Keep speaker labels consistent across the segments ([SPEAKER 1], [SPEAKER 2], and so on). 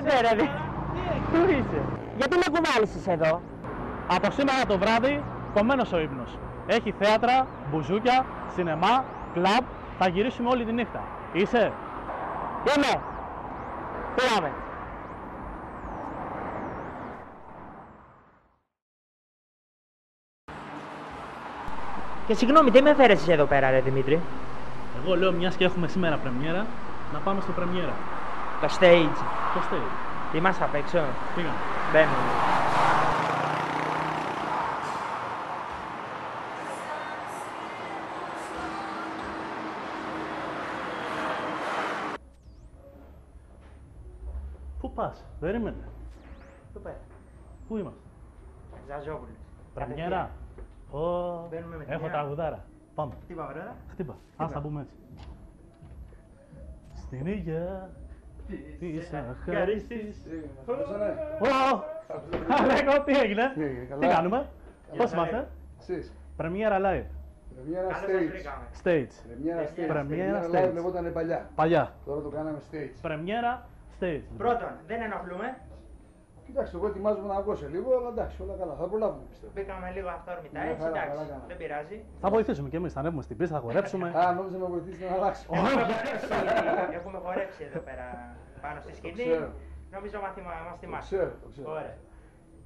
[SPEAKER 1] είσαι ρε, πού είσαι? Γιατί με κουβάλισες εδώ?
[SPEAKER 2] Από σήμερα το βράδυ, κομμένος ο ύπνος. Έχει θέατρα, μπουζούκια, σινεμά, κλαμπ, θα γυρίσουμε όλη τη νύχτα. Είσαι?
[SPEAKER 1] Είμαι. Πήγαμε. Και συγγνώμη, τι με φέρεσες εδώ πέρα ρε Δημήτρη?
[SPEAKER 2] Εγώ λέω μιας και έχουμε σήμερα πρεμιέρα, να πάμε στο πρεμιέρα.
[SPEAKER 1] Το stage.
[SPEAKER 2] Το stage.
[SPEAKER 1] Είμαστε απ' έξω.
[SPEAKER 2] Πήγαμε.
[SPEAKER 1] Μπαίνουμε.
[SPEAKER 2] Πού πας, περίμενε.
[SPEAKER 1] Πού πέρα?
[SPEAKER 2] Πού είμαστε?
[SPEAKER 1] Ζαζόπουλος.
[SPEAKER 2] Πρεμιέρα.
[SPEAKER 1] Μπαίνουμε με τη
[SPEAKER 2] Έχω
[SPEAKER 1] μια.
[SPEAKER 2] τραγουδάρα. Πάμε.
[SPEAKER 1] Χτύπα βρέρα.
[SPEAKER 2] Χτύπα. Ας τα πούμε έτσι. Στην υγεία της αχάριστης. Λέγω, τι έγινε? Τι κάνουμε? Πώς είμαστε?
[SPEAKER 3] Εσείς.
[SPEAKER 2] Πρεμιέρα live.
[SPEAKER 3] Πρεμιέρα
[SPEAKER 1] Καλώς σας
[SPEAKER 3] stage.
[SPEAKER 1] βρήκαμε.
[SPEAKER 2] Stage.
[SPEAKER 3] Πρεμιέρα stage.
[SPEAKER 2] Πρεμιέρα
[SPEAKER 3] live
[SPEAKER 2] stage.
[SPEAKER 3] λεγόταν παλιά.
[SPEAKER 2] Παλιά.
[SPEAKER 3] Τώρα το κάναμε stage.
[SPEAKER 2] Πρεμιέρα stage.
[SPEAKER 1] Πρώτον, δεν ενοχλούμε.
[SPEAKER 3] Κοιτάξτε, εγώ ετοιμάζομαι να βγω σε λίγο, αλλά εντάξει, όλα καλά. Θα προλάβουμε πιστεύω.
[SPEAKER 1] Μπήκαμε λίγο αυτόρμητα
[SPEAKER 3] Μια
[SPEAKER 1] έτσι,
[SPEAKER 3] χαρά,
[SPEAKER 1] εντάξει.
[SPEAKER 3] καλά κάναμε.
[SPEAKER 1] Δεν πειράζει.
[SPEAKER 2] Θα βοηθήσουμε κι εμείς, θα ανέβουμε στην πίστα, θα χορέψουμε.
[SPEAKER 3] Α, νόμιζα να με βοηθήσει να αλλάξω.
[SPEAKER 1] Έχουμε χορέψει εδώ πέρα πάνω στη σκηνή.
[SPEAKER 3] ξέρω.
[SPEAKER 1] Νομίζω μας
[SPEAKER 3] Το
[SPEAKER 1] θυμάσαι.
[SPEAKER 3] ξέρω, το ξέρω.
[SPEAKER 1] Ωραία.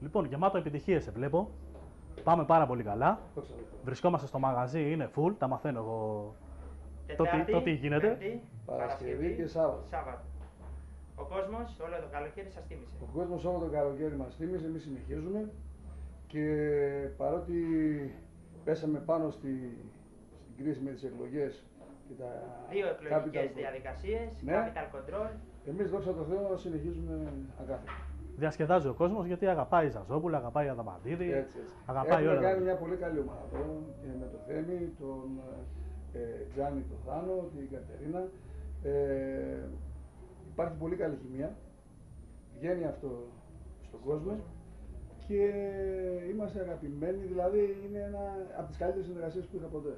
[SPEAKER 2] Λοιπόν, γεμάτο επιτυχίες σε βλέπω. Πάμε πάρα πολύ καλά.
[SPEAKER 3] Το ξέρω.
[SPEAKER 2] Βρισκόμαστε στο μαγαζί, είναι full, τα μαθαίνω εγώ.
[SPEAKER 1] Τετάρτη,
[SPEAKER 2] το τι γίνεται.
[SPEAKER 1] Πέμπτη,
[SPEAKER 3] Παρασκευή και Σάββατο.
[SPEAKER 1] Σάββατο. Ο κόσμος όλο το καλοκαίρι σας τίμησε.
[SPEAKER 3] Ο κόσμος όλο το καλοκαίρι μας θύμισε, εμείς συνεχίζουμε και παρότι πέσαμε πάνω στην κρίση με τις εκλογές και τα
[SPEAKER 1] Δύο εκλογικές
[SPEAKER 3] capital-
[SPEAKER 1] διαδικασίες,
[SPEAKER 3] Ναι.
[SPEAKER 1] capital control.
[SPEAKER 3] Εμείς δόξα τω Θεώ συνεχίζουμε ακάθεκτα.
[SPEAKER 2] Διασκεδάζει ο κόσμος γιατί αγαπάει Ζαζόπουλα, αγαπάει Αδαμαντίδη,
[SPEAKER 3] Έτσι, έτσι.
[SPEAKER 2] αγαπάει
[SPEAKER 3] Έχουμε
[SPEAKER 2] όλα.
[SPEAKER 3] κάνει μια πολύ καλή ομάδα εδώ και με το Θέμη, τον Τζάνι, τον Θάνο, την Κατερίνα. Υπάρχει πολύ καλή χημεία. Βγαίνει αυτό στον κόσμο και είμαστε αγαπημένοι. Δηλαδή είναι ένα από τις καλύτερες συνεργασίες που είχα ποτέ.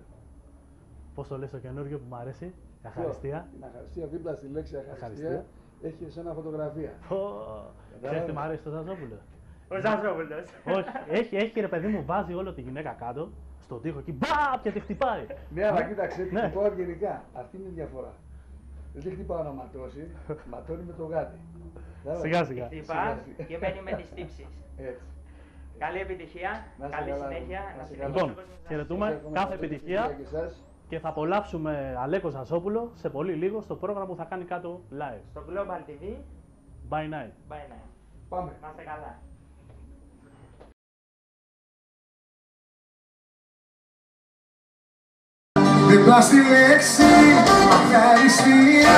[SPEAKER 2] Πώς το λες το καινούργιο που μου αρέσει, αχαριστία.
[SPEAKER 3] Την αχαριστία, δίπλα στη λέξη αχαριστία,
[SPEAKER 2] Αχαριστία.
[SPEAKER 3] έχει εσένα φωτογραφία.
[SPEAKER 2] Ξέρεις τι μου αρέσει το Ζαζόπουλο?
[SPEAKER 1] Ο Ζαζόπουλος.
[SPEAKER 2] Όχι, έχει ρε παιδί μου, βάζει όλο τη γυναίκα κάτω, στον τοίχο εκεί, μπαπ και τη χτυπάει.
[SPEAKER 3] Ναι, αλλά κοίταξε, τι
[SPEAKER 2] Ναι.
[SPEAKER 3] χτυπάω γενικά. Αυτή είναι η διαφορά. Δεν τη χτυπάω να ματώσει, ματώνει με το γάτι.
[SPEAKER 2] Σιγά σιγά.
[SPEAKER 1] Χτυπά και μένει με τις τύψεις.
[SPEAKER 3] Έτσι.
[SPEAKER 1] Καλή επιτυχία,
[SPEAKER 3] Να είστε
[SPEAKER 1] καλή
[SPEAKER 3] καλά,
[SPEAKER 1] συνέχεια.
[SPEAKER 3] να
[SPEAKER 1] Να
[SPEAKER 3] είστε
[SPEAKER 1] συνεχίσει
[SPEAKER 2] Λοιπόν,
[SPEAKER 1] ο κόσμος να
[SPEAKER 2] χαιρετούμε.
[SPEAKER 3] Σας εύχομαι
[SPEAKER 2] Κάθε
[SPEAKER 3] καλή
[SPEAKER 2] επιτυχία.
[SPEAKER 3] και εσάς.
[SPEAKER 2] Και θα απολαύσουμε Αλέκο Ζαζόπουλο σε πολύ λίγο στο πρόγραμμα που θα κάνει κάτω live.
[SPEAKER 1] Στο Global TV,
[SPEAKER 2] By night.
[SPEAKER 1] bye night.
[SPEAKER 3] Πάμε.
[SPEAKER 1] Να είστε καλά.
[SPEAKER 4] Δίπλα στη λέξη ευχαριστία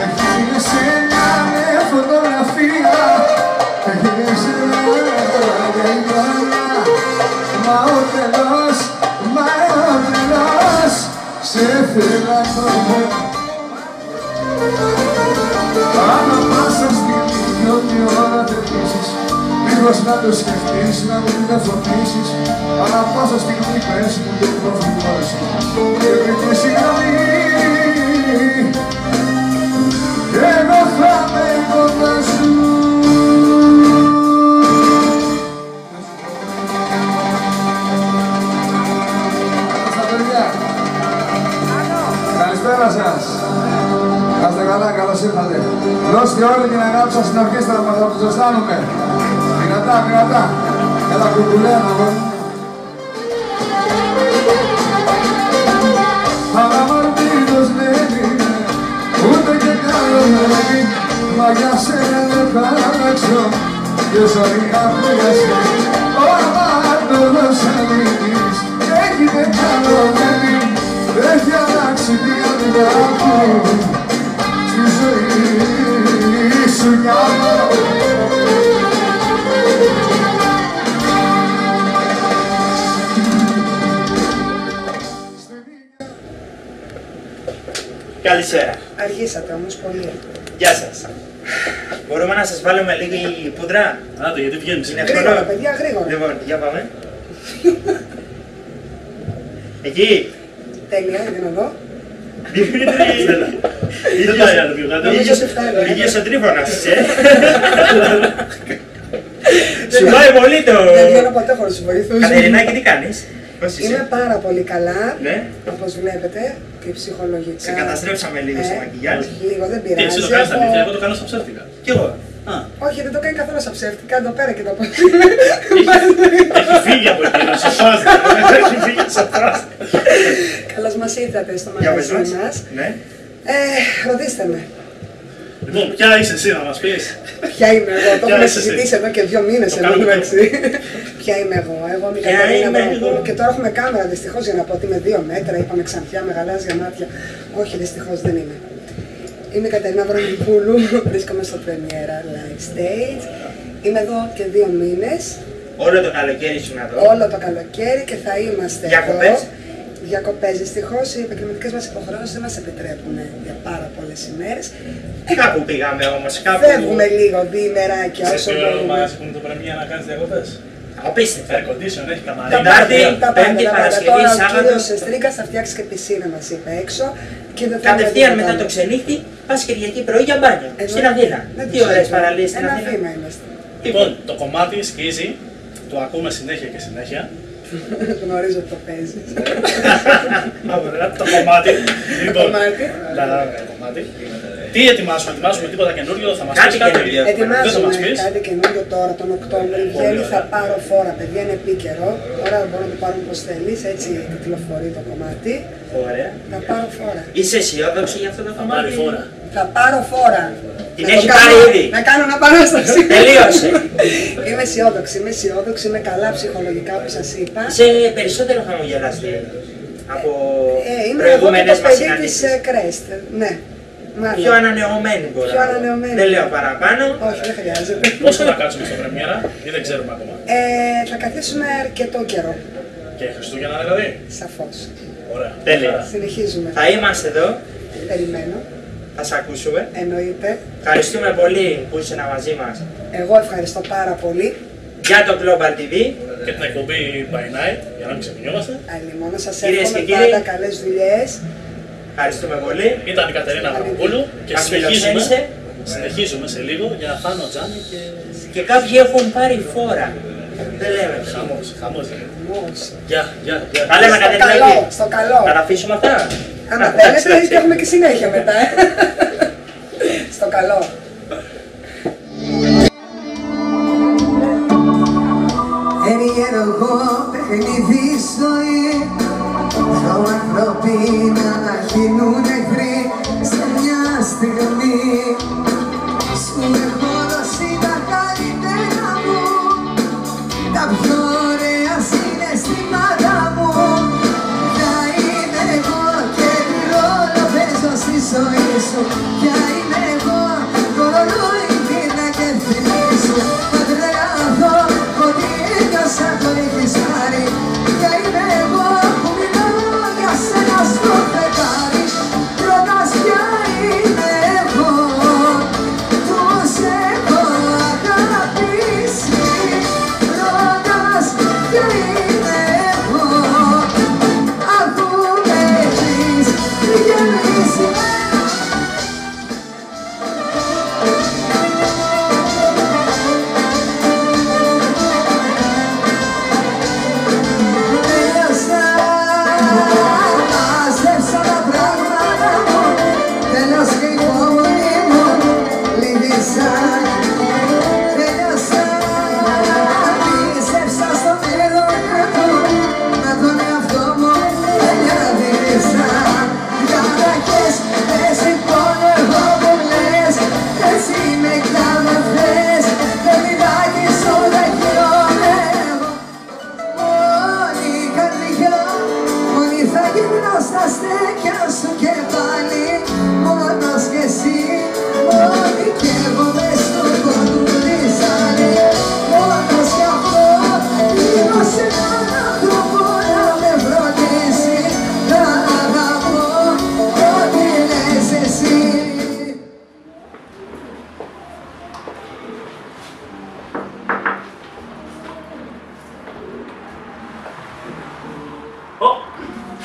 [SPEAKER 4] έχει εσένα με φωτογραφία. Έχεις μα ο τρελός, σε θέλω ανά πάσα στιγμή ό,τι ώρα θελήσεις, λίγος να το σκεφτείς, να μην με φωτίσεις. Ανά πάσα στιγμή πες μου το πρόβλημά σου και βρήκε συγγνώμη. Εγώ θα με κοντά σου. Στα παιδιά, καλησπέρα σας. Να είστε καλά, καλώς ήρθατε. Δώστε όλη την αγάπη σας στην ορχήστρα μας, θα τους αισθάνομαι. Δυνατά, δυνατά. Έλα κουκουλέα να δω. Αναμαρτήτως δεν είναι, ούτε και καλό δεν είναι. Μα για σένα δεν θα αλλάξω και ζωή αφρίγασε. Ο αμάρτωλος Ελλήνης έχετε καλό δεν είναι. Έχει αλλάξει την καρδιά μου στη ζωή σου για
[SPEAKER 1] Καλησπέρα.
[SPEAKER 5] Αργήσατε όμως πολύ.
[SPEAKER 1] Γεια σας. Μπορούμε να σας βάλουμε λίγη πούδρα?
[SPEAKER 2] Άντε, γιατί βγαίνεις.
[SPEAKER 1] Είναι
[SPEAKER 5] Γρήγορα,
[SPEAKER 1] εύκολο.
[SPEAKER 5] παιδιά, γρήγορα.
[SPEAKER 1] Λοιπόν, για πάμε. Εκεί.
[SPEAKER 5] Τέλεια, είναι εδώ.
[SPEAKER 2] Δεν πάει άλλο πιο κάτω.
[SPEAKER 1] Ίδιος ο Τρίφωνας, Σου πάει πολύ το...
[SPEAKER 5] Δεν βγαίνω ποτέ χωρίς τους βοηθούς.
[SPEAKER 1] Κατερινάκη, τι κάνεις? Πώς είσαι?
[SPEAKER 5] Είμαι πάρα πολύ καλά,
[SPEAKER 1] Ναι.
[SPEAKER 5] όπως βλέπετε, και ψυχολογικά.
[SPEAKER 1] Σε καταστρέψαμε λίγο στο μακιγιάζ.
[SPEAKER 5] Λίγο, δεν
[SPEAKER 2] Τι,
[SPEAKER 5] πειράζει.
[SPEAKER 2] εσύ το κάνεις στα αλήθεια, εγώ το κάνω στα ψεύτικα.
[SPEAKER 1] Κι εγώ.
[SPEAKER 5] Όχι, δεν το κάνει καθόλου στα ψεύτικα, εδώ πέρα και το πω.
[SPEAKER 2] Έχει φύγει από εκεί, σε φάση. Έχει φύγει σε φάση.
[SPEAKER 5] Καλώς μας ήρθατε στο
[SPEAKER 1] Για πες
[SPEAKER 5] μαγαζί
[SPEAKER 1] μας.
[SPEAKER 5] μας.
[SPEAKER 1] Ναι.
[SPEAKER 5] Ρωτήστε με,
[SPEAKER 2] Λοιπόν, ποια είσαι εσύ να μας πεις?
[SPEAKER 5] ποια είμαι εγώ, το
[SPEAKER 2] Ποια
[SPEAKER 5] έχουμε
[SPEAKER 2] είσαι εσύ?
[SPEAKER 5] συζητήσει εδώ και 2 μήνες
[SPEAKER 2] Το
[SPEAKER 5] εδώ
[SPEAKER 2] κάνουμε
[SPEAKER 5] μεταξύ. Ποια είμαι εγώ, εγώ είμαι η
[SPEAKER 1] Ποια
[SPEAKER 5] Κατερίνα
[SPEAKER 1] είμαι
[SPEAKER 5] Βρανοπούλου.
[SPEAKER 1] εγώ?
[SPEAKER 5] Και τώρα έχουμε κάμερα δυστυχώς για να πω ότι είμαι 2 μέτρα, είπαμε Ξανθιά με γαλάζια μάτια. Όχι, δυστυχώς δεν είμαι. Είμαι η Κατερίνα Βρανοπούλου, βρίσκομαι στο Premiera Live Stage. Είμαι εδώ και 2 μήνες,
[SPEAKER 1] Όλο το καλοκαίρι σου να δω.
[SPEAKER 5] όλο το καλοκαίρι και θα είμαστε
[SPEAKER 1] Διακοπές.
[SPEAKER 5] εδώ. Διακοπές. Δυστυχώς οι επαγγελματικές μας υποχρεώσεις δεν μας επιτρέπουν για πάρα πολλές ημέρες.
[SPEAKER 1] Κάπου πήγαμε όμως, κάπου...
[SPEAKER 5] Φεύγουμε λίγο διημεράκια
[SPEAKER 2] Σε
[SPEAKER 5] όσο
[SPEAKER 2] ποιο όρο
[SPEAKER 5] μπορούμε.
[SPEAKER 2] μας έχουν το πρεμία να κάνεις διακοπές?
[SPEAKER 1] Απίστευτα.
[SPEAKER 2] Air condition, έχει
[SPEAKER 5] Τα
[SPEAKER 2] καμαρί.
[SPEAKER 1] Τετάρτη,
[SPEAKER 5] πάντα,
[SPEAKER 1] Πέμπτη,
[SPEAKER 5] τα πάντα.
[SPEAKER 1] Παρασκευή,
[SPEAKER 5] Τώρα ο
[SPEAKER 1] Σάββατο.
[SPEAKER 5] κύριος Στρίκας θα φτιάξει και πισίνα μας είπε έξω. Και δεν θέλουμε
[SPEAKER 1] Κατευθείαν
[SPEAKER 5] τίποτα
[SPEAKER 1] μετά
[SPEAKER 5] άλλο.
[SPEAKER 1] το ξενύχτη, πας Κυριακή πρωί για μπάνιο.
[SPEAKER 5] Εδώ-
[SPEAKER 1] Στην Αθήνα.
[SPEAKER 5] δεν
[SPEAKER 1] Τι
[SPEAKER 5] τους
[SPEAKER 1] ωραίες
[SPEAKER 5] ξέρω.
[SPEAKER 1] παραλίες στην
[SPEAKER 5] Ένα
[SPEAKER 1] Αθήνα.
[SPEAKER 5] βήμα είμαστε.
[SPEAKER 2] Λοιπόν, το κομμάτι σκίζει, το ακούμε συνέχεια και συνέχεια.
[SPEAKER 5] Γνωρίζω ότι το παίζεις.
[SPEAKER 2] Το κομμάτι. Λοιπόν,
[SPEAKER 5] κομμάτι.
[SPEAKER 2] το κομμάτι. Τι ετοιμάζουμε τίποτα καινούριο, θα μας
[SPEAKER 1] Κάτι
[SPEAKER 2] πεις κάτι.
[SPEAKER 1] καινούριο.
[SPEAKER 2] Δεν θα μας
[SPEAKER 5] Ετοιμάζουμε
[SPEAKER 2] πεις.
[SPEAKER 5] κάτι καινούριο τώρα τον Οκτώβριο. Βγαίνει, θα πάρω φόρα. Παιδιά είναι επίκαιρο. Τώρα μπορούμε να το πάρουμε όπως θέλεις. Έτσι κυκλοφορεί το κομμάτι.
[SPEAKER 1] Ωραία.
[SPEAKER 5] Θα πάρω φόρα.
[SPEAKER 1] Είσαι αισιόδοξη για αυτό το
[SPEAKER 2] Θα πάρει
[SPEAKER 1] κομμάτι?
[SPEAKER 2] φόρα.
[SPEAKER 5] Θα πάρω φόρα.
[SPEAKER 1] Την
[SPEAKER 5] Να το
[SPEAKER 1] έχει
[SPEAKER 5] κάνω-
[SPEAKER 1] πάρει ήδη.
[SPEAKER 5] Να κάνω ένα παράσταση.
[SPEAKER 1] Τελείωσε.
[SPEAKER 5] Είμαι αισιόδοξη, είμαι καλά ψυχολογικά όπως σας είπα.
[SPEAKER 1] Είσαι περισσότερο χαμογελαστή από
[SPEAKER 5] Είμαι εγώ και
[SPEAKER 1] προηγούμενες
[SPEAKER 5] το
[SPEAKER 1] μας
[SPEAKER 5] παιδί της
[SPEAKER 1] συναντήσεις.
[SPEAKER 5] Κρέστ. Ναι. Μάλλον.
[SPEAKER 1] Πιο ανανεωμένη μπορώ.
[SPEAKER 5] Πιο
[SPEAKER 1] να πω.
[SPEAKER 5] ανανεωμένη.
[SPEAKER 1] Δεν λέω παραπάνω.
[SPEAKER 5] Όχι, δεν χρειάζεται.
[SPEAKER 2] Πόσο θα κάτσουμε στο πρεμιέρα ή δεν ξέρουμε ακόμα?
[SPEAKER 5] Θα καθίσουμε αρκετό καιρό.
[SPEAKER 2] Και Χριστούγεννα δηλαδή.
[SPEAKER 5] Σαφώς.
[SPEAKER 2] Ωραία.
[SPEAKER 1] Τέλεια.
[SPEAKER 5] Συνεχίζουμε.
[SPEAKER 1] Θα είμαστε εδώ,
[SPEAKER 5] Περιμένω.
[SPEAKER 1] θα σε ακούσουμε.
[SPEAKER 5] Εννοείται.
[SPEAKER 1] Ευχαριστούμε πολύ που είσαι μαζί μας
[SPEAKER 5] Εγώ ευχαριστώ πάρα πολύ.
[SPEAKER 1] για το Global TV.
[SPEAKER 2] Και την εκπομπή By Night, για να μην ξεχνιόμαστε.
[SPEAKER 5] Άλλη μόνο σας
[SPEAKER 1] Κυρίες
[SPEAKER 5] εύχομαι
[SPEAKER 1] και κύριοι.
[SPEAKER 5] πάντα καλές δουλειές.
[SPEAKER 1] Ευχαριστούμε πολύ.
[SPEAKER 2] Ήταν η Κατερίνα Βρανοπούλου και
[SPEAKER 1] Μας
[SPEAKER 2] συνεχίζουμε.
[SPEAKER 1] φιλοξένησε.
[SPEAKER 2] Συνεχίζουμε σε λίγο για Θάνο Τζάνι και
[SPEAKER 1] Και κάποιοι έχουν πάρει φόρα. Δεν λέμε.
[SPEAKER 2] χαμός, χαμός.
[SPEAKER 5] Μόλις.
[SPEAKER 2] Γεια, γεια, γεια.
[SPEAKER 1] Τα λέμε
[SPEAKER 5] Στο
[SPEAKER 1] Κατερινάκη.
[SPEAKER 5] καλό, στο καλό.
[SPEAKER 1] Να τα αφήσουμε αυτά.
[SPEAKER 5] Άμα θέλετε, και έχουμε και συνέχεια μετά. Στο καλό.
[SPEAKER 4] Ενιαίο παιχνίδι ζωή. Δυο άνθρωποι να γίνουν εχθροί σε μια στιγμή. Σου έχω δώσει τα καλύτερα μου, τα πιο ωραία συναισθήματα μου. Ποια είμαι εγώ και τι ρόλο παίζω στη ζωή σου. Ποια είμαι εγώ, το ρολόι πήρα και θυμίσου. Θα τρελαθώ ότι ένιωσα το έχεις πάρει. Ποια είμαι εγώ που μιλάω για σένα στο φεγγάρι. Ρωτάς ποια είμαι εγώ που σε έχω αγαπήσει. Ρωτάς ποια είμαι εγώ αφού με έχεις γεμίσει. Τέλειωσα, μάζεψα τα πράγματα μου. Τέλος και η υπομονή μου λύγησα. Τέλειωσα, πίστεψα στον έρωτα μου. Με τον εαυτό μου δεν διαδίδησα. Καταρχές, δεν σηκώνω εγώ που λες. Έτσι είμαι κι άμα θες. Δεν μιλάγεις όλα χειρότερο. Μόνη καρδιά, μόνη θα γυρνώ στα στέκια σου και πάλι. Μόνος κι εσύ, μόνη κι εγώ μες στο κοντούρι ζάλι. Μόνος κι αυτό, λίγο σε έναν άνθρωπο να με φροντίσει. Να αγαπώ ό,τι λες εσύ.
[SPEAKER 2] Ω,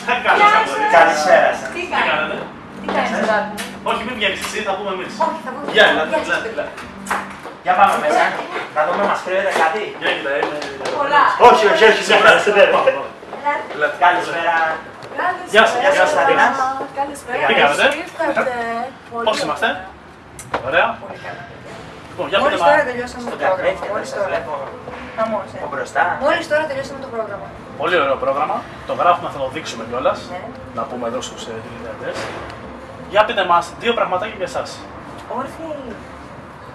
[SPEAKER 2] θα κάνω
[SPEAKER 6] Γεια
[SPEAKER 2] σαν
[SPEAKER 6] σας.
[SPEAKER 2] μπορεί.
[SPEAKER 1] Καλησπέρα σας.
[SPEAKER 6] Τι
[SPEAKER 2] Τι
[SPEAKER 6] κάνετε?
[SPEAKER 2] κάνετε?
[SPEAKER 6] Τι κάνεις αγάπη μου?
[SPEAKER 2] Όχι, μην βγαίνεις εσύ, θα πούμε εμείς.
[SPEAKER 6] Όχι, θα πούμε.
[SPEAKER 2] Γεια, έλα.
[SPEAKER 1] Για πάμε μέσα. Να δούμε, μας κρύβεται κάτι.
[SPEAKER 2] Γεια, κοίτα, είναι...
[SPEAKER 6] Πολλά.
[SPEAKER 1] Όχι, σε ευχαριστούμε. Καλησπέρα.
[SPEAKER 2] Γεια σας,
[SPEAKER 1] γεια σας, Αθήνα.
[SPEAKER 6] Καλησπέρα.
[SPEAKER 2] Τι κάνετε?
[SPEAKER 6] Ήρθατε.
[SPEAKER 2] Πώς είμαστε? Ωραία.
[SPEAKER 6] Πολύ καλά.
[SPEAKER 2] Λοιπόν, για πείτε
[SPEAKER 5] Μόλις τώρα
[SPEAKER 2] μας.
[SPEAKER 5] τελειώσαμε το
[SPEAKER 1] Στον
[SPEAKER 5] πρόγραμμα.
[SPEAKER 1] καθρέφτη,
[SPEAKER 5] Μόλις
[SPEAKER 1] σας
[SPEAKER 5] τώρα.
[SPEAKER 1] βλέπω
[SPEAKER 5] Χαμός,
[SPEAKER 1] από μπροστά.
[SPEAKER 5] Μόλις τώρα τελειώσαμε το πρόγραμμα.
[SPEAKER 2] Πολύ ωραίο πρόγραμμα. Το γράφουμε, θα το δείξουμε κιόλας.
[SPEAKER 5] Ναι.
[SPEAKER 2] Να πούμε εδώ στους τηλεθεατές. Για πείτε μας δύο πραγματάκια για εσάς.
[SPEAKER 5] Όρθιοι.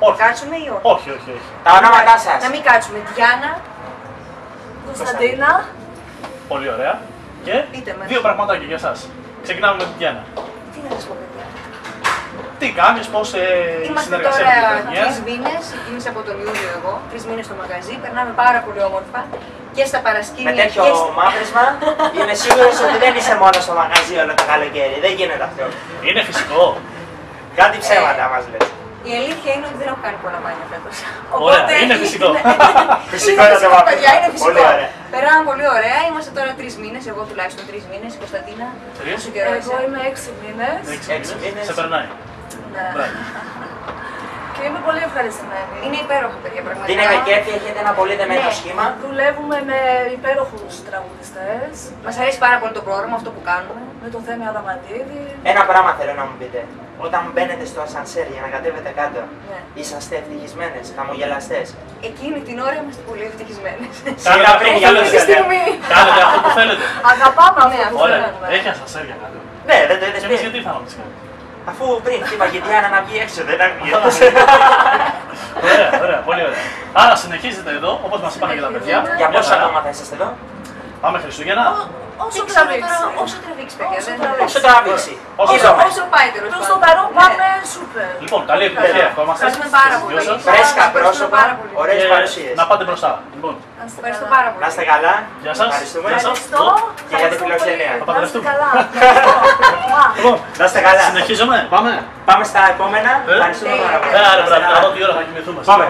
[SPEAKER 2] Όχι.
[SPEAKER 5] Κάτσουμε ή όχι?
[SPEAKER 2] Όχι, όχι, όχι.
[SPEAKER 1] Τα ονόματά σας.
[SPEAKER 5] Να μην κάτσουμε. Διάννα.
[SPEAKER 6] Κωνσταντίνα.
[SPEAKER 2] Πολύ ωραία. Και
[SPEAKER 5] Πείτε μας.
[SPEAKER 2] δύο πραγματάκια για εσάς. Ξεκινάμε με την Διάννα.
[SPEAKER 5] Τι να σας πω, παιδιά.
[SPEAKER 2] Τι κάνεις, πώς
[SPEAKER 5] Είμαστε
[SPEAKER 2] συνεργασία
[SPEAKER 5] τώρα
[SPEAKER 2] με την Πρεμιέρα.
[SPEAKER 5] 3 μήνες. Ξεκίνησα από τον Ιούλιο εγώ. 3 μήνες στο μαγαζί. Περνάμε πάρα πολύ όμορφα. Και στα παρασκήνια.
[SPEAKER 1] Με τέτοιο
[SPEAKER 5] και στα...
[SPEAKER 1] μαύρισμα είμαι σίγουρος ότι δεν είσαι μόνο στο μαγαζί όλο το καλοκαίρι. Δεν γίνεται αυτό.
[SPEAKER 2] Είναι φυσικό.
[SPEAKER 1] Κάτι ψέματα μας λες.
[SPEAKER 5] Η αλήθεια είναι ότι δεν έχω κάνει πολλά μπάνια φέτος.
[SPEAKER 2] Ωραία, είναι φυσικό.
[SPEAKER 1] Φυσικό
[SPEAKER 5] Είναι
[SPEAKER 1] είναι το
[SPEAKER 5] φυσικό, παιδιά, είναι
[SPEAKER 1] μαύρισμα. Πολύ
[SPEAKER 5] φυσικό.
[SPEAKER 1] ωραία.
[SPEAKER 5] Περνάμε πολύ ωραία. Είμαστε τώρα 3 μήνες. Εγώ τουλάχιστον 3 μήνες. Η Κωνσταντίνα.
[SPEAKER 2] Τρεις.
[SPEAKER 5] Πόσο καιρό
[SPEAKER 6] Εγώ
[SPEAKER 5] είσαι?
[SPEAKER 6] είμαι 6 μήνες.
[SPEAKER 2] 6
[SPEAKER 1] μήνες.
[SPEAKER 2] μήνες. Σε περνάει.
[SPEAKER 5] Ναι.
[SPEAKER 2] Μπράβο.
[SPEAKER 6] Και είμαι πολύ ευχαριστημένη.
[SPEAKER 5] Είναι υπέροχα, παιδιά, πραγματικά.
[SPEAKER 1] Δίνετε κέφι, έχετε ένα πολύ δεμένο
[SPEAKER 5] Ναι.
[SPEAKER 1] σχήμα.
[SPEAKER 6] Δουλεύουμε με υπέροχους τραγουδιστές.
[SPEAKER 5] Μας αρέσει πάρα πολύ το πρόγραμμα, αυτό που κάνουμε.
[SPEAKER 6] Με τον Θέμη Αδαμαντίδη.
[SPEAKER 1] Ένα πράγμα θέλω να μου πείτε. Όταν μπαίνετε στο ασανσέρ για να κατέβετε κάτω,
[SPEAKER 5] Ναι.
[SPEAKER 1] είσαστε ευτυχισμένες, χαμογελαστές.
[SPEAKER 5] Εκείνη την ώρα είμαστε πολύ ευτυχισμένες.
[SPEAKER 1] Σίγουρα πριν για
[SPEAKER 2] θέλετε.
[SPEAKER 1] αυτή τη στιγμή.
[SPEAKER 2] Κάνετε αυτό που θέλετε.
[SPEAKER 6] Αγαπάμε αυτό που
[SPEAKER 2] Ωραία.
[SPEAKER 6] θέλουμε.
[SPEAKER 2] Έχει ασανσέρια κάτω.
[SPEAKER 1] Ναι, δεν το είδες
[SPEAKER 2] Και εμείς
[SPEAKER 1] πριν.
[SPEAKER 2] γιατί θα μας κάνουμε.
[SPEAKER 1] Αφού πριν είπα και Διάννα να βγει έξω, δεν άκουγε.
[SPEAKER 2] Ωραία, ωραία, πολύ ωραία. Άρα συνεχίζετε εδώ, όπως μας είπαν και τα παιδιά.
[SPEAKER 1] Για πόσα
[SPEAKER 2] χαρά.
[SPEAKER 1] ακόμα θα είσαστε εδώ?
[SPEAKER 2] Πάμε Χριστούγεννα.
[SPEAKER 6] Όσο
[SPEAKER 5] Δεν ξέρω
[SPEAKER 6] τραβήξει.
[SPEAKER 5] τώρα, όσο τραβήξει, παιδιά.
[SPEAKER 6] Όσο
[SPEAKER 5] δεν-
[SPEAKER 6] τραβήξει.
[SPEAKER 1] Όσο τραβήξει.
[SPEAKER 2] Όσο
[SPEAKER 1] Είδαμε.
[SPEAKER 5] Όσο πάει τέλος
[SPEAKER 6] Προς
[SPEAKER 5] πάντων.
[SPEAKER 6] το παρόν
[SPEAKER 5] Ναι.
[SPEAKER 6] πάμε σούπερ.
[SPEAKER 2] Λοιπόν, καλή επιτυχία. Ευχόμαστε.
[SPEAKER 5] Ευχαριστούμε πάρα
[SPEAKER 2] Στις
[SPEAKER 5] πολύ.
[SPEAKER 2] δυο σας.
[SPEAKER 1] Φρέσκα
[SPEAKER 5] Ευχαριστούμε
[SPEAKER 1] πρόσωπα,
[SPEAKER 5] πάρα πολύ.
[SPEAKER 1] ωραίες
[SPEAKER 2] Και
[SPEAKER 1] παρουσίες.
[SPEAKER 2] να πάτε μπροστά. Λοιπόν,
[SPEAKER 5] Ευχαριστώ πάρα πολύ.
[SPEAKER 1] Να είστε καλά.
[SPEAKER 2] γεια σας.
[SPEAKER 1] Ευχαριστούμε.
[SPEAKER 2] Γεια σας.
[SPEAKER 6] Ευχαριστώ.
[SPEAKER 1] Και για την φιλοξενία.
[SPEAKER 2] Θα
[SPEAKER 6] Να είστε
[SPEAKER 2] παντρευτούμε.
[SPEAKER 6] καλά. Ευχαριστώ. Μουα.
[SPEAKER 2] Λοιπόν,
[SPEAKER 1] Να είστε καλά.
[SPEAKER 2] συνεχίζουμε. Πάμε.
[SPEAKER 1] Πάμε στα επόμενα. Ευχαριστούμε πάρα πολύ.
[SPEAKER 2] Άρα, μπράβο, να δω τι ώρα θα κοιμηθούμε.
[SPEAKER 1] Πάμε.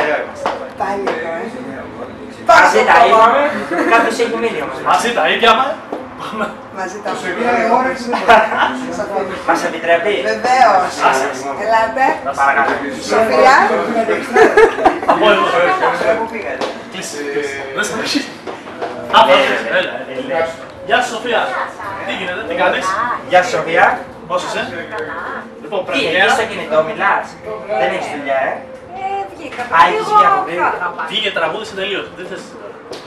[SPEAKER 1] Εδώ είμαστε.
[SPEAKER 5] Πάλι εδώ,
[SPEAKER 1] Μαζί τα είπαμε. Κάποιος έχει μείνει όμως.
[SPEAKER 2] Μαζί τα ίδια μας. Πάμε.
[SPEAKER 5] Μαζί τα
[SPEAKER 3] Μια όρεξη δεν μπορεί.
[SPEAKER 1] Μας επιτρέπει.
[SPEAKER 5] Βεβαίως.
[SPEAKER 1] Άσε.
[SPEAKER 5] Ελάτε.
[SPEAKER 1] Παρακαλώ.
[SPEAKER 5] Σοφία.
[SPEAKER 2] Από εδώ.
[SPEAKER 1] Πού πήγατε?
[SPEAKER 2] Κλείσε. Δεν σε αρχίσει. Α, πάμε. Έλα, έλα. Γεια σου Σοφία. Τι γίνεται, τι κάνεις.
[SPEAKER 1] Γεια σου Σοφία.
[SPEAKER 2] Πώς είσαι. Λοιπόν,
[SPEAKER 1] Τι, εκεί
[SPEAKER 2] πρεμιέρα.
[SPEAKER 1] στο κινητό μιλάς. Δεν έχεις δουλειά,
[SPEAKER 5] Βγήκα.
[SPEAKER 1] Α, έχεις βγει από πριν.
[SPEAKER 2] Βγήκε τραγούδισε τελείωσε. Δεν θες.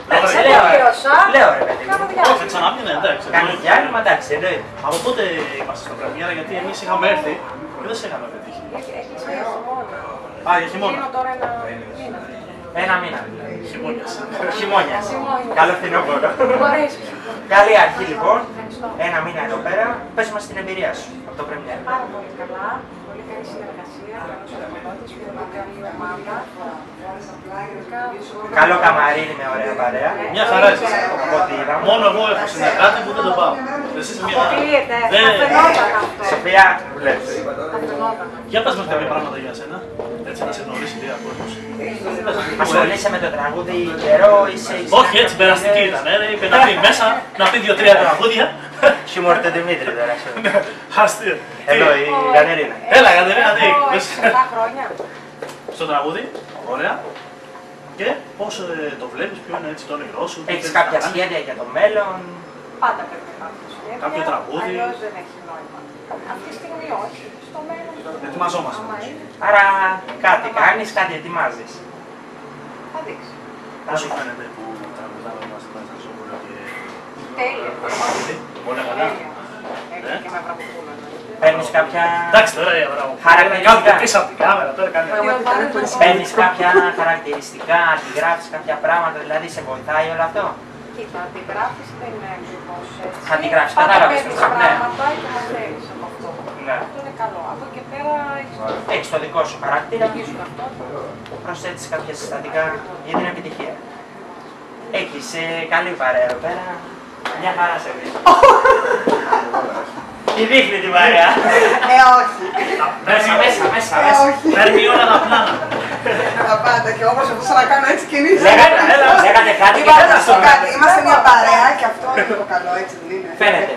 [SPEAKER 1] Εντάξει,
[SPEAKER 2] Ωραία.
[SPEAKER 1] λέω,
[SPEAKER 5] τελείωσα.
[SPEAKER 1] λέω ρε παιδί.
[SPEAKER 5] Κάνω
[SPEAKER 2] Όχι,
[SPEAKER 5] διάλειμμα.
[SPEAKER 2] θα ξαναβγαινε, εντάξει.
[SPEAKER 1] Κάνει διάλειμμα, εντάξει, εννοείται.
[SPEAKER 2] Από πότε είμαστε στο πρεμιέρα, γιατί εμείς είχαμε έρθει και δεν σε είχαμε πετύχει. Α, για χειμώνα.
[SPEAKER 5] Τώρα ένα μήνα.
[SPEAKER 1] Ένα μήνα δηλαδή.
[SPEAKER 2] Χειμώνιας.
[SPEAKER 1] Χειμώνιας. Καλό φθινόπωρο.
[SPEAKER 5] Μου αρέσει.
[SPEAKER 1] Καλή αρχή λοιπόν. Ένα μήνα εδώ πέρα. Πες μας την εμπειρία σου από το πρεμιέρα.
[SPEAKER 5] Πάρα πολύ καλά. Πολύ καλή συνεργασία. Καλός οργανώτης, πολύ καλή ομάδα.
[SPEAKER 1] Καλό καμαρίνι με ωραία παρέα.
[SPEAKER 2] Μια χαρά είσαι.
[SPEAKER 1] Από ό,τι είδαμε.
[SPEAKER 2] Μόνο εγώ έχω συνεργάτη που δεν το πάω. Εσύ είσαι μια χαρά.
[SPEAKER 5] Αποκλείεται.
[SPEAKER 2] Δεν-
[SPEAKER 5] Θα φαινόταν αυτό.
[SPEAKER 1] Σοφία, βλέπεις.
[SPEAKER 5] Θα φαινόταν.
[SPEAKER 2] Για πες μας κάποια πράγματα για σένα. Έτσι να σε γνωρίσει τι κόσμος.
[SPEAKER 1] Ασχολείσαι με το τραγούδι καιρό, είσαι...
[SPEAKER 2] Όχι, έτσι περαστική ήταν. Είπε να πει μέσα, να πει 2-3 τραγούδια.
[SPEAKER 1] Χιούμορ τον Δημήτρη τώρα. σου.
[SPEAKER 2] Αστείο.
[SPEAKER 1] Εδώ η Κατερίνα.
[SPEAKER 2] Έλα, Κατερίνα, τι.
[SPEAKER 5] Έχεις 7 χρόνια.
[SPEAKER 2] Στο τραγούδι, ωραία. Και πώς το βλέπεις, ποιο είναι έτσι το όνειρό σου. τι
[SPEAKER 1] Έχεις
[SPEAKER 2] θέλεις
[SPEAKER 1] κάποια
[SPEAKER 2] να κάνεις.
[SPEAKER 1] σχέδια για το μέλλον.
[SPEAKER 6] Πάντα πρέπει να υπάρχει σχέδια.
[SPEAKER 2] Κάποιο τραγούδι.
[SPEAKER 6] Αλλιώς δεν έχει νόημα. Αυτή τη στιγμή όχι. Στο μέλλον.
[SPEAKER 2] Ετοιμαζόμαστε.
[SPEAKER 6] Άμα είναι,
[SPEAKER 1] Άρα κάτι κάνεις, κάτι ετοιμάζεις.
[SPEAKER 6] θα δείξει.
[SPEAKER 2] Πώς σου φαίνεται που τραγουδάμε μαζί με τα Ζώπουλα και
[SPEAKER 6] Τέλεια.
[SPEAKER 2] τα Σαμαρίδη, όλα καλά.
[SPEAKER 6] Τέλεια. Έχει και με βραβοπούλα.
[SPEAKER 1] Παίρνεις κάποια...
[SPEAKER 2] Εντάξει, τώρα η Αβραάμ.
[SPEAKER 1] Χαρακτηριστικά.
[SPEAKER 2] Κάθεται πίσω από την κάμερα, τώρα κάνει.
[SPEAKER 1] Παίρνεις κάποια χαρακτηριστικά, αντιγράφεις κάποια πράγματα, δηλαδή σε βοηθάει όλο αυτό.
[SPEAKER 6] Κοίτα, αντιγράφεις δεν είναι ακριβώς έτσι.
[SPEAKER 1] Αντιγράφεις,
[SPEAKER 6] Πάντα
[SPEAKER 1] κατάλαβες,
[SPEAKER 6] παίρνεις
[SPEAKER 1] ναι.
[SPEAKER 6] πράγματα και μαθαίνεις από αυτό.
[SPEAKER 1] Ναι.
[SPEAKER 6] Αυτό είναι καλό. Από εκεί και πέρα έχεις
[SPEAKER 1] Έχεις το δικό σου χαρακτήρα,
[SPEAKER 6] το αυτό.
[SPEAKER 1] προσθέτεις κάποια συστατικά για την επιτυχία. Έχεις καλή παρέα εδώ πέρα. Μια χαρά σε βρει. Τι δείχνει την παρέα.
[SPEAKER 6] Όχι.
[SPEAKER 1] Μέσα.
[SPEAKER 2] Παίρνει όλα τα πλάνα.
[SPEAKER 5] Τα πάντα και όπως αυτό να κάνω έτσι κινήσεις.
[SPEAKER 1] Λέγατε κάτι και
[SPEAKER 5] Είπατε
[SPEAKER 1] θα
[SPEAKER 5] αυτό κάτι. Είμαστε μια παρέα και αυτό είναι το καλό, έτσι δεν είναι.
[SPEAKER 1] Φαίνεται.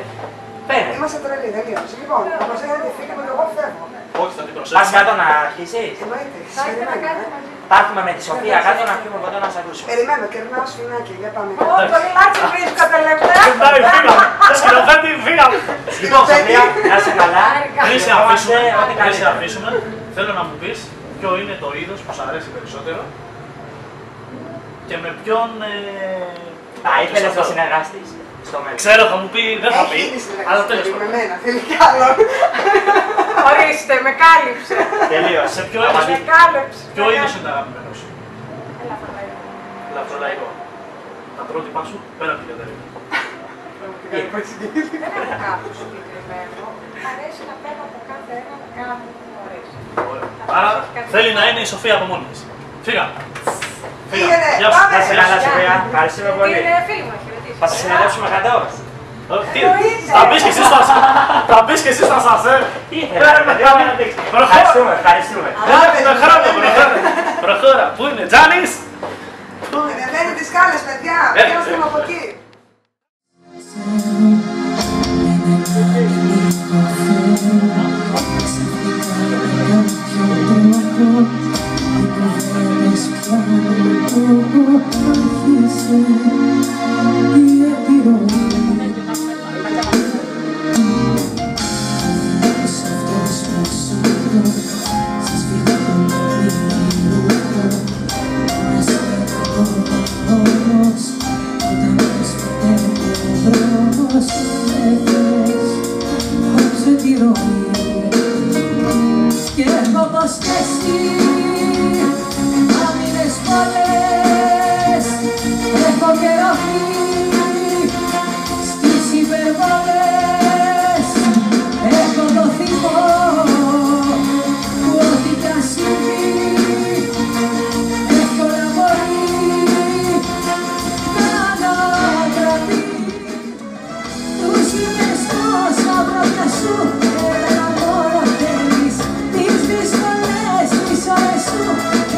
[SPEAKER 5] Είμαστε τρελοί, τελείως. Λοιπόν, θα προσέχετε, φύγαμε και εγώ φεύγω.
[SPEAKER 2] Όχι, θα την
[SPEAKER 1] Πας
[SPEAKER 2] προσέξω.
[SPEAKER 1] κάτω να αρχίσεις.
[SPEAKER 5] Εννοείται.
[SPEAKER 6] Θα ήθελα να κάνετε μαζί.
[SPEAKER 1] Θα έρθουμε με τη Σοφία κάτω να πιούμε ποτέ να σε ακούσουμε.
[SPEAKER 5] Περιμένω, κερνάω σφινάκι, για πάμε.
[SPEAKER 6] Ω, το λιμάτσι βρίσκω τελευταία.
[SPEAKER 2] Πάει, φύγαμε. Σκηνοθέτη, φύγαμε.
[SPEAKER 1] Λοιπόν, Σοφία, να είσαι καλά.
[SPEAKER 2] Πριν σε
[SPEAKER 1] Ευχόμαστε
[SPEAKER 2] αφήσουμε,
[SPEAKER 1] ό,τι
[SPEAKER 2] πριν σε
[SPEAKER 1] καλύτερο.
[SPEAKER 2] αφήσουμε, θέλω να μου πεις ποιο είναι το είδος που σου αρέσει περισσότερο και με ποιον.
[SPEAKER 1] Θα ήθελες να συνεργαστείς στο μέλλον.
[SPEAKER 2] Ξέρω, θα μου πει, δεν θα πει,
[SPEAKER 5] Έχει ήδη
[SPEAKER 2] αλλά
[SPEAKER 5] συνεργαστεί
[SPEAKER 2] τέλος
[SPEAKER 5] με
[SPEAKER 2] πάντων.
[SPEAKER 5] μένα, θέλει κι άλλο.
[SPEAKER 6] Ορίστε, με κάλυψε.
[SPEAKER 1] Τελείως.
[SPEAKER 2] Σε ποιο είδος,
[SPEAKER 6] Με κάλυψε.
[SPEAKER 2] ποιο είδος είναι το αγαπημένο σου?
[SPEAKER 6] Έλα, Φαντάιο.
[SPEAKER 2] Λαφρολαϊκό. Τα πρότυπά σου, πέρα από την Κατερίνα.
[SPEAKER 6] Δεν έχω κάποιο συγκεκριμένο. Μ' αρέσει να παίρνω από κάθε ένα κάτι που μου αρέσει.
[SPEAKER 2] Άρα θέλει να είναι η Σοφία από μόνη της. Φύγαμε.
[SPEAKER 5] Πήγαινε,
[SPEAKER 2] Γεια σου.
[SPEAKER 5] πάμε.
[SPEAKER 1] Να είσαι καλά, Σοφία. Ευχαριστούμε πολύ.
[SPEAKER 6] Είναι φίλοι μου, χαιρετήσεις.
[SPEAKER 1] Θα σε συναντήσουμε κατώς.
[SPEAKER 2] Θα μπεις και εσύ στο θα μπεις και εσύ στο ασανσέρ.
[SPEAKER 1] Ευχαριστούμε.
[SPEAKER 2] Προχώρα. Πού είναι, Τζάνης?
[SPEAKER 5] Ανεβαίνει τις σκάλες, παιδιά. Πιάστε με από εκεί.
[SPEAKER 7] Και έχω πως και εσύ άμυνες πολλές έχω καιροφεί στις υπερβολές έχω το θυμό που ό,τι κι αν συμβεί εύκολα μπορεί να ανατραπεί τους είπες τόσα βράδια σου έλα μόνο θέλεις τις δύσκολες τις ώρες σου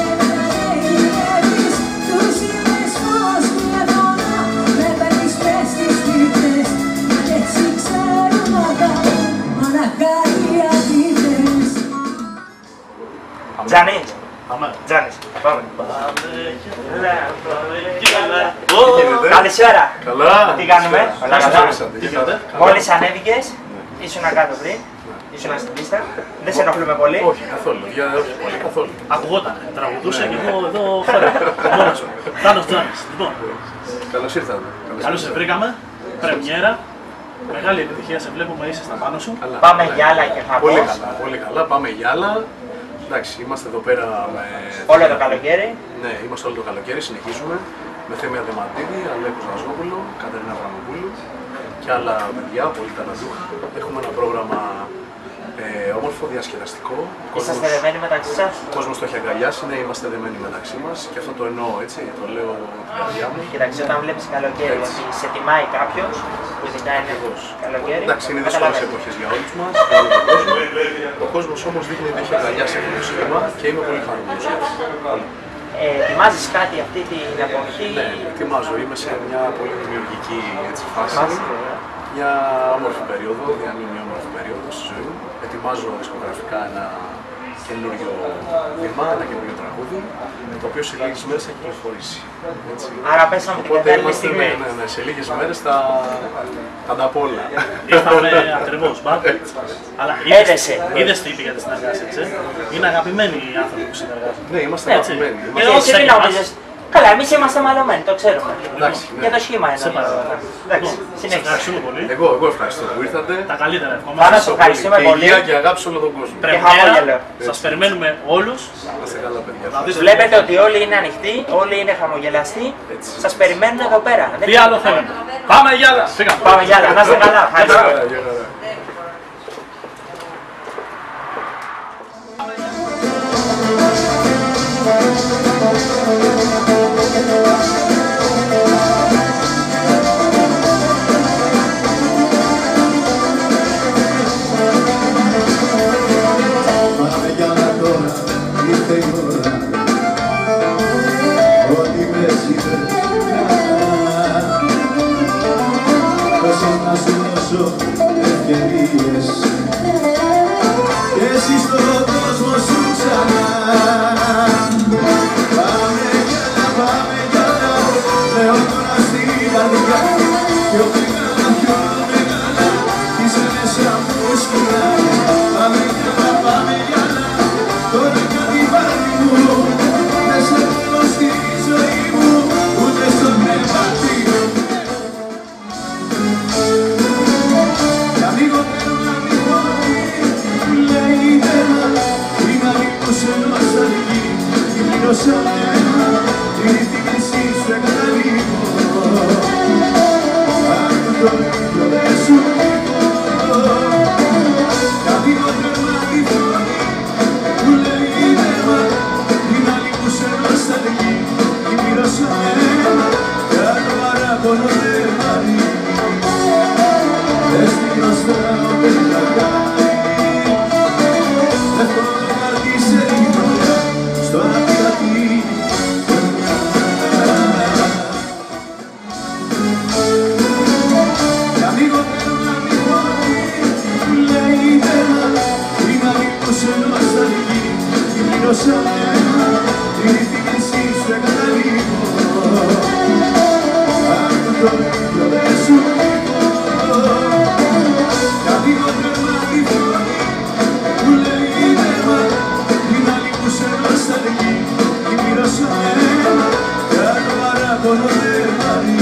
[SPEAKER 7] έλα να γυρεύεις τους είπες πως μια φορά με παίρνεις πες τις πίπτες και έτσι ξέρουν αγαπώ μοναχά οι αντίθετες.
[SPEAKER 1] Τζάνι.
[SPEAKER 2] Πάμε.
[SPEAKER 1] Τζάνις. Πάμε.
[SPEAKER 8] Καλησπέρα.
[SPEAKER 1] Καλησπέρα.
[SPEAKER 8] Καλά.
[SPEAKER 1] Τι κάνουμε? Όλα καλά.
[SPEAKER 2] Τι κάνετε?
[SPEAKER 1] Μόλις ανέβηκες, ήσουν κάτω πριν. Ήσουν στην πίστα. Δεν σε ενοχλούμε πολύ.
[SPEAKER 8] Όχι, καθόλου. Όχι πολύ, καθόλου.
[SPEAKER 2] Ακουγόταν. Τραγουδούσα και εγώ εδώ χώρα. Μόνος μου. Θάνος Τζάνης. Λοιπόν,
[SPEAKER 8] Καλώς ήρθατε.
[SPEAKER 2] καλώς σε βρήκαμε. Πρεμιέρα. Μεγάλη επιτυχία σε βλέπουμε, είσαι στα πάνω σου.
[SPEAKER 8] Καλά.
[SPEAKER 1] Πάμε για άλλα και
[SPEAKER 8] Πολύ
[SPEAKER 1] χαμός.
[SPEAKER 8] καλά, πολύ καλά. Πάμε για άλλα. Εντάξει, είμαστε εδώ πέρα με...
[SPEAKER 1] Όλο το καλοκαίρι.
[SPEAKER 8] Ναι, είμαστε όλο το καλοκαίρι, συνεχίζουμε. Με Θέμη Αδεμαντίδη, Αλέκο Ζαζόπουλο, Κατερίνα Βραμοπούλου και άλλα παιδιά, πολύ ταλαντούχα. Έχουμε ένα πρόγραμμα όμορφο, διασκεδαστικό.
[SPEAKER 1] Είσαστε δεμένοι μεταξύ σας.
[SPEAKER 8] Ο κόσμος το έχει αγκαλιάσει, ναι, είμαστε δεμένοι μεταξύ μας και αυτό το εννοώ έτσι, το λέω την καρδιά μου.
[SPEAKER 1] Κοιτάξτε, όταν βλέπεις καλοκαίρι ότι σε τιμάει κάποιος, που ειδικά είναι καλοκαίρι.
[SPEAKER 8] Εντάξει, είναι δύσκολες εποχές για όλους μας, για όλο τον κόσμο. Ο κόσμος όμως δείχνει ότι έχει αγκαλιάσει αυτό το σχήμα και είμαι πολύ χαρούμενος για αυτό.
[SPEAKER 1] Ετοιμάζεις κάτι αυτή την εποχή?
[SPEAKER 8] Ναι, ετοιμάζω. Είμαι σε μια πολύ δημιουργική έτσι, φάση. Μια όμορφη περίοδο, διανύει μια όμορφη περίοδο στη ζωή μου. Ετοιμάζω δισκογραφικά ένα καινούριο βήμα, ένα καινούριο τραγούδι, το οποίο σε λίγες μέρες θα κυκλοφορήσει.
[SPEAKER 1] Άρα πέσαμε την κατάλληλη στιγμή.
[SPEAKER 8] Ναι, σε λίγες μέρες θα τα πω όλα.
[SPEAKER 2] Ήρθαμε ακριβώς, μπα. Αλλά
[SPEAKER 1] Έδεσε.
[SPEAKER 2] είδες τι είπε για τη συνεργασία, έτσι. Είναι αγαπημένοι οι άνθρωποι που συνεργάζονται.
[SPEAKER 8] Ναι, είμαστε αγαπημένοι.
[SPEAKER 1] Όχι, δεν νομίζεις. Καλά, εμείς είμαστε μαλωμένοι, το ξέρουμε.
[SPEAKER 8] Εντάξει, ναι.
[SPEAKER 1] Για το σχήμα είναι.
[SPEAKER 2] Σε παρακαλώ.
[SPEAKER 1] Εντάξει,
[SPEAKER 2] Σε
[SPEAKER 1] συνέχισε.
[SPEAKER 2] ευχαριστούμε πολύ.
[SPEAKER 8] Εγώ ευχαριστώ που ήρθατε.
[SPEAKER 2] Τα καλύτερα
[SPEAKER 1] Πάμε
[SPEAKER 2] ευχόμαστε.
[SPEAKER 1] στο ευχαριστούμε
[SPEAKER 8] Και
[SPEAKER 1] πολύ.
[SPEAKER 8] υγεία και αγάπη σε όλο τον κόσμο.
[SPEAKER 1] χαμόγελο.
[SPEAKER 2] Σας περιμένουμε όλους.
[SPEAKER 8] Να είστε καλά, παιδιά.
[SPEAKER 2] Να δείτε
[SPEAKER 1] Βλέπετε ότι όλοι είναι ανοιχτοί, όλοι είναι χαμογελαστοί.
[SPEAKER 8] Έτσι.
[SPEAKER 1] Σας περιμένουν εδώ πέρα.
[SPEAKER 2] Τι άλλο θέλετε. Πάμε, γεια σας.
[SPEAKER 1] Πάμε, γεια σας. Να είστε καλά. Ευχαριστώ.
[SPEAKER 8] Γεια χαρά.
[SPEAKER 4] Πάμε για να τώρα, ήρθε η ώρα, ό,τι πες είπε να σου δώσω ευκαιρίες και εσύ στον κόσμο σου ξανά. Πάμε κι άλλα, λέω τώρα στην καρδιά πιο μεγάλα, είσαι μέσα μου σκηνά. Πάμε κι άλλα, τώρα κάτι πάλι μου, δεν σε θέλω στη ζωή μου, ούτε στο κρεβάτι. Κι αμίγο θέλω να μην μπορεί, που λέει ένα, είναι αμίγος ενός αργή, η πλήρωσα ένα, την ηθίκηση σου εγκαταλείπω. Αν το ίδιο δεν σου είπω, κι αμίγο θέλω να μην μπορεί, που λέει ένα, είναι αμίγος ενός αργή, η πλήρωσα ένα, κι αν το παράπονο δεν βαρύ. Δες τι γνωστάω δεν τα κάνει, έχω το κάτι σε ύπνοια, στον απειρατή. Κι αμίγο θέλω να μην μπορεί, που λέει ένα, είναι αμίγος ενός αργή, η πλήρωσα ένα, την ηθίκηση σου εγκαταλείπω. Αν το ίδιο δεν σου είπω, κι αμίγο θέλω να μην μπορεί, που λέει ένα, είναι αμίγος ενός αργή, η πλήρωσα ένα, κι αν το παράπονο δεν βαρύ.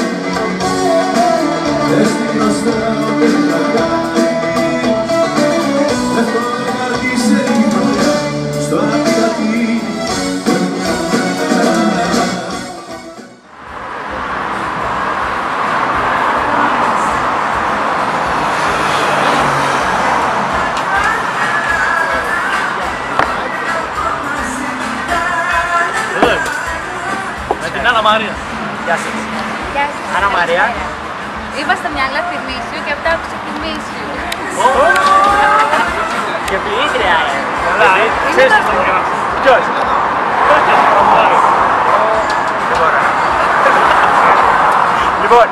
[SPEAKER 4] Δες τι γνωστάω δεν τα κάνει, έχω το κάτι σε ύπνοια, στον απειρατή.
[SPEAKER 2] Εδώ είμαι. Με την Άννα Μαρία.
[SPEAKER 1] Γεια σας.
[SPEAKER 9] Γεια σας.
[SPEAKER 1] Άννα Μαρία.
[SPEAKER 9] Είμαστε μυαλά θυμίσιου και αυτά άκουσα θυμίσιου.
[SPEAKER 1] Και πληρήτρια,
[SPEAKER 2] Καλά, ξέρεις τι θα κάνω.
[SPEAKER 1] Ποιος? Λοιπόν,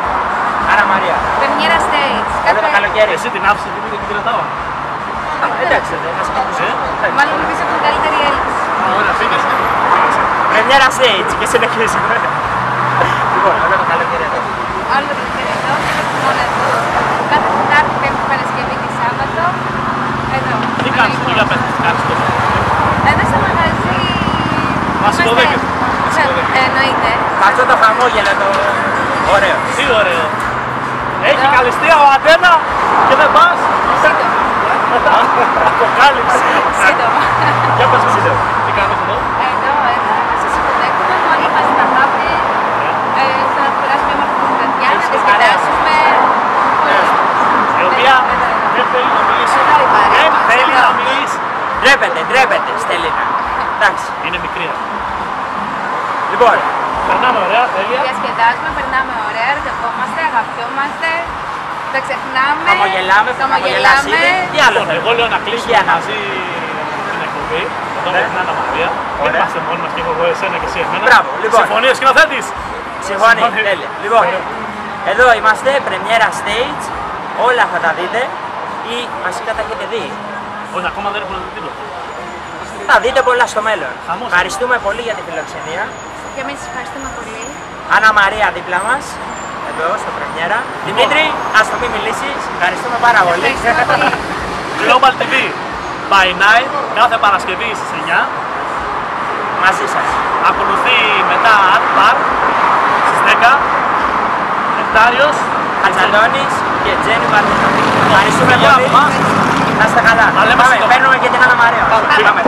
[SPEAKER 1] Άννα Μαρία,
[SPEAKER 9] Πρεμιέρα stage.
[SPEAKER 1] όλο το καλοκαίρι.
[SPEAKER 2] Εσύ την άφησες και την κρατάω.
[SPEAKER 1] Εντάξει, δεν θα σε παπούσε.
[SPEAKER 9] Μάλλον νομίζω από την καλύτερη έλξη.
[SPEAKER 2] Ωραία, φύγες.
[SPEAKER 1] Πρεμιέρα stage και συνεχίζουμε. Λοιπόν, όλο το καλοκαίρι εδώ.
[SPEAKER 9] Όλο το καλοκαίρι εδώ, μόνο εδώ. Κάθε Τετάρτη, Πέμπτη, Παρασκευή και Σάββατο. Εδώ.
[SPEAKER 2] Τι κάνεις, τι για πες, τι κάνεις τώρα.
[SPEAKER 9] Εδώ στο μαγαζί.
[SPEAKER 2] Βασιλοδέκες.
[SPEAKER 9] Εννοείται.
[SPEAKER 1] Αυτό το χαμόγελο το ωραίο.
[SPEAKER 2] Τι ωραίο. Έχει καλυστία ο Αντένα και δεν πας.
[SPEAKER 9] Σύντομα.
[SPEAKER 2] Αποκάλυψη.
[SPEAKER 9] Σύντομα.
[SPEAKER 2] Για πες εσύ, τι κάνεις εδώ.
[SPEAKER 9] Εδώ, σας υποδέχομαι. Όλοι μαζί τα χάπη. Θα περάσουμε μια μορφή βραδιά, να διασκεδάσουμε.
[SPEAKER 2] Η οποία δεν θέλει να μιλήσει. Δεν θέλει να μιλήσει.
[SPEAKER 1] Ντρέπεται, Στέλλινα. Εντάξει,
[SPEAKER 2] Είναι μικρή.
[SPEAKER 1] λοιπόν,
[SPEAKER 2] Περνάμε ωραία, τέλεια.
[SPEAKER 9] Διασκεδάζουμε, περνάμε ωραία, ερωτευόμαστε, αγαπιόμαστε, τα ξεχνάμε,
[SPEAKER 1] χαμογελάμε,
[SPEAKER 9] χαμογελάμε.
[SPEAKER 1] Τι άλλο
[SPEAKER 2] Λοιπόν, εγώ λέω να κλείσουμε
[SPEAKER 1] Για να.
[SPEAKER 2] μαζί την εκπομπή. Εδώ με την Άννα Μαρία. Δεν
[SPEAKER 1] Ωραία.
[SPEAKER 2] είμαστε μόνοι μας και έχω εγώ εσένα και εσύ εμένα.
[SPEAKER 1] Μπράβο, λοιπόν.
[SPEAKER 2] Συμφωνία σκηνοθέτης.
[SPEAKER 1] συμφωνεί, τέλεια. Λοιπόν, εδώ είμαστε, πρεμιέρα stage, όλα θα τα δείτε ή βασικά τα έχετε δει.
[SPEAKER 2] Όχι, ακόμα δεν έχουμε δει τίποτα.
[SPEAKER 1] Θα δείτε πολλά στο μέλλον.
[SPEAKER 2] Χαμός.
[SPEAKER 1] Ευχαριστούμε πολύ για τη φιλοξενία.
[SPEAKER 9] Και εμείς ευχαριστούμε πολύ.
[SPEAKER 1] Άννα Μαρία δίπλα μας, εδώ στο πρεμιέρα. Δημήτρη, ας το μην μιλήσεις. Ευχαριστούμε πάρα πολύ.
[SPEAKER 9] Ευχαριστούμε πολύ.
[SPEAKER 2] Global TV by night, κάθε Παρασκευή στις 9.
[SPEAKER 1] Μαζί σας.
[SPEAKER 2] Ακολουθεί μετά Art Bar στις 10. Νεκτάριος,
[SPEAKER 1] Χατζαντώνης και Τζένι Μαρτίνο. Ευχαριστούμε πολύ. Να είστε καλά.
[SPEAKER 2] Τα λέμε
[SPEAKER 1] Πάμε,
[SPEAKER 2] στο-
[SPEAKER 1] παίρνουμε και την Άννα Μαρία.
[SPEAKER 2] Πάμε.